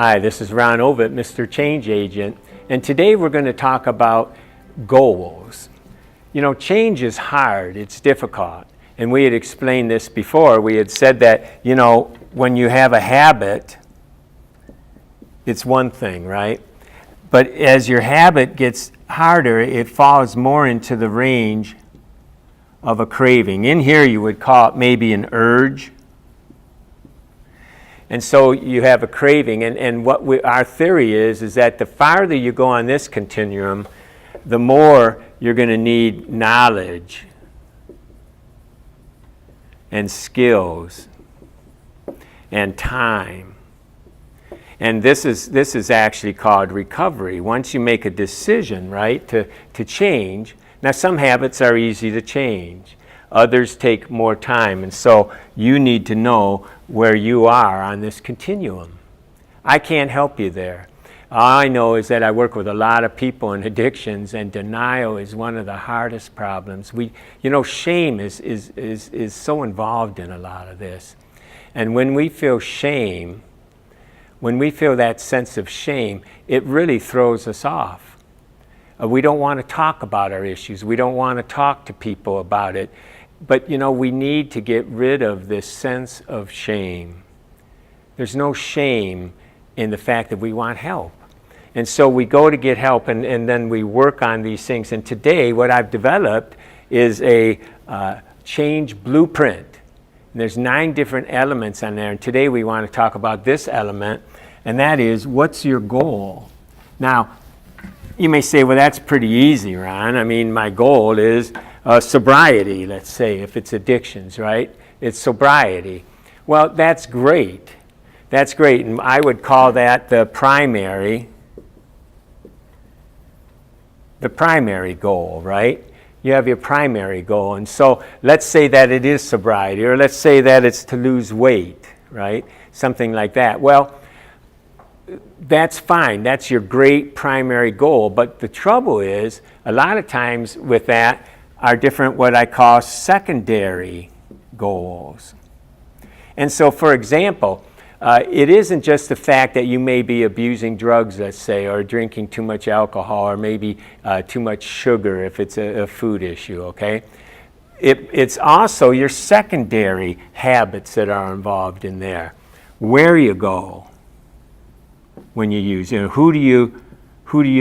Hi, this is Ron Ovitt, Mr. Change Agent, and today we're going to talk about goals. You know, change is hard, it's difficult, and we had explained this before. We had said that, you know, when you have a habit, it's one thing, right? But as your habit gets harder, it falls more into the range of a craving. In here you would call it maybe an urge. And so you have a craving, and what our theory is that the farther you go on this continuum, the more you're going to need knowledge and skills and time. And this is actually called recovery. Once you make a decision, right, to change. Now some habits are easy to change. Others take more time, and so you need to know where you are on this continuum. I can't help you there. All I know is that I work with a lot of people in addictions, and denial is one of the hardest problems. Shame is so involved in a lot of this. And when we feel shame, when we feel that sense of shame, it really throws us off. We don't want to talk about our issues. We don't want to talk to people about it. But, you know, we need to get rid of this sense of shame. There's no shame in the fact that we want help. And so we go to get help, and then we work on these things. And today, what I've developed is a change blueprint. And there's 9 different elements on there. And today we want to talk about this element, and that is, what's your goal? Now, you may say, well, that's pretty easy, Ron. I mean, my goal is sobriety, let's say, if it's addictions, right? It's sobriety. Well, that's great. That's great. And I would call that the primary goal, right? You have your primary goal. And so let's say that it is sobriety, or let's say that it's to lose weight, right? Something like that. Well, that's fine. That's your great primary goal. But the trouble is, a lot of times with that are different what I call secondary goals. And so, for example, it isn't just the fact that you may be abusing drugs, let's say, or drinking too much alcohol, or maybe too much sugar if it's a food issue, okay? It's also your secondary habits that are involved in there. Where you go when you use, who do you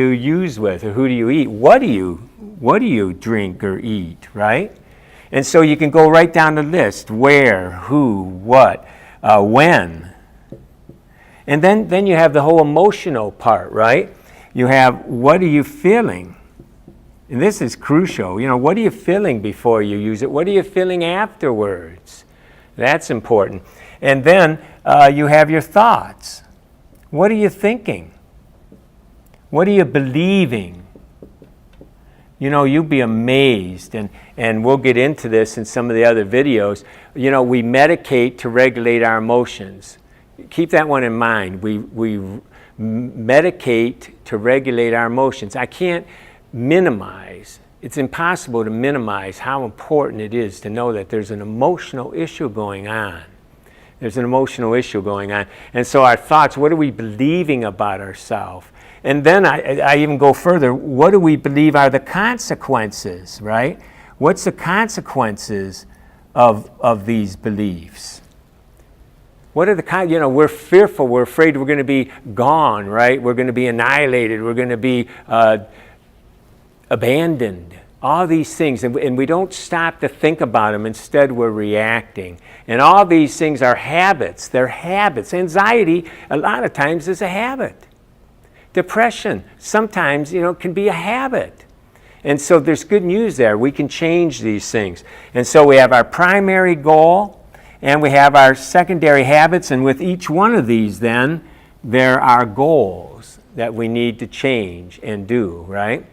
use with, or who do you eat? What do you drink or eat, right? And so you can go right down the list: where, who, what, when. And then you have the whole emotional part, right? You have, what are you feeling? And this is crucial. What are you feeling before you use it? What are you feeling afterwards? That's important. And then you have your thoughts. What are you thinking? What are you believing? You'll be amazed, and we'll get into this in some of the other videos. We medicate to regulate our emotions. Keep that one in mind. We medicate to regulate our emotions. I can't minimize. It's impossible to minimize how important it is to know that there's an emotional issue going on. There's an emotional issue going on. And so our thoughts, what are we believing about ourselves? And then I even go further. What do we believe are the consequences, right? What's the consequences of these beliefs? What are the we're fearful, we're afraid we're going to be gone, right? We're going to be annihilated, we're going to be abandoned. All these things, and we don't stop to think about them. Instead, we're reacting. And all these things are habits. They're habits. Anxiety, a lot of times, is a habit. Depression, sometimes, can be a habit. And so there's good news there. We can change these things. And so we have our primary goal, and we have our secondary habits. And with each one of these, then, there are goals that we need to change and do, right?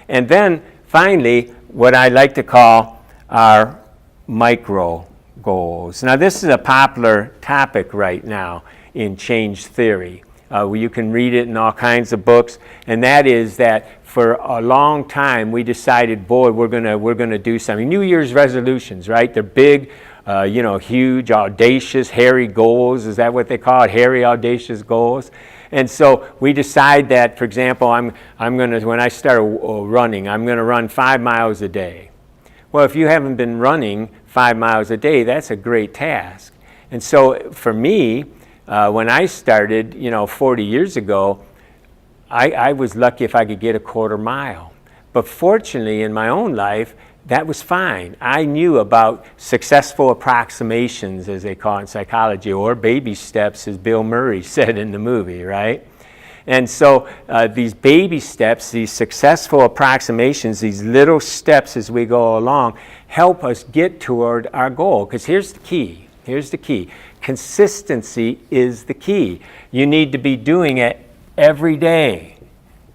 And then, finally, what I like to call our micro goals. Now, this is a popular topic right now in change theory. You can read it in all kinds of books, and that is that for a long time we decided, boy, we're gonna do something. New Year's resolutions, right? They're big, huge, audacious, hairy goals. Is that what they call it? Hairy, audacious goals. And so we decide that, for example, I'm going to, when I start running, I'm going to run 5 miles a day. Well, if you haven't been running 5 miles a day, that's a great task. And so for me, when I started, 40 years ago, I was lucky if I could get a quarter mile. But fortunately, in my own life, that was fine. I knew about successful approximations, as they call it in psychology, or baby steps, as Bill Murray said in the movie, right? And so these baby steps, these successful approximations, these little steps as we go along, help us get toward our goal. Because here's the key. Here's the key. Consistency is the key. You need to be doing it every day.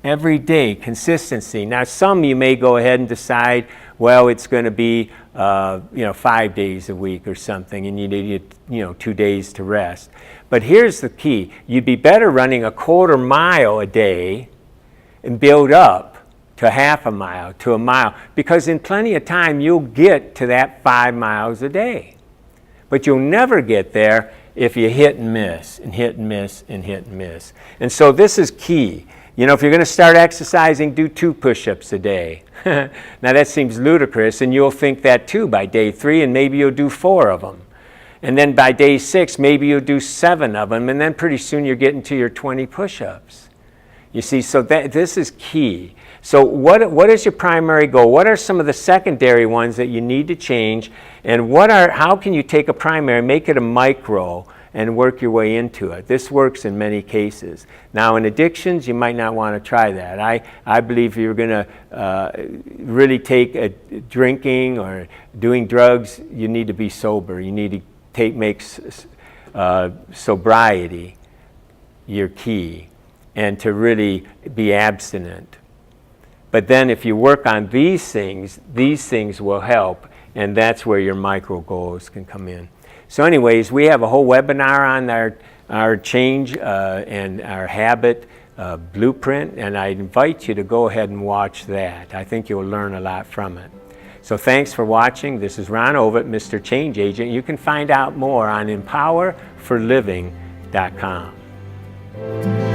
Every day, consistency. Now, some you may go ahead and decide, well, it's going to be 5 days a week or something, and you need 2 days to rest. But here's the key. You'd be better running a quarter mile a day and build up to half a mile, to a mile, because in plenty of time you'll get to that 5 miles a day. But you'll never get there if you hit and miss, and hit and miss, and hit and miss. And so this is key. If you're going to start exercising, do 2 push-ups a day. Now that seems ludicrous, and you'll think that too by day 3, and maybe you'll do 4 of them. And then by day 6, maybe you'll do 7 of them, and then pretty soon you're getting to your 20 push-ups. You see, so this is key. So what is your primary goal? What are some of the secondary ones that you need to change? And how can you take a primary, make it a micro, and work your way into it? This works in many cases. Now, in addictions, you might not want to try that. I believe if you're going to really take drinking or doing drugs, you need to be sober. You need to make sobriety your key, and to really be abstinent. But then if you work on these things will help, and that's where your micro goals can come in. So anyways, we have a whole webinar on our change and our habit blueprint, and I invite you to go ahead and watch that. I think you'll learn a lot from it. So thanks for watching. This is Ron Ovitt, Mr. Change Agent. You can find out more on empowerforliving.com.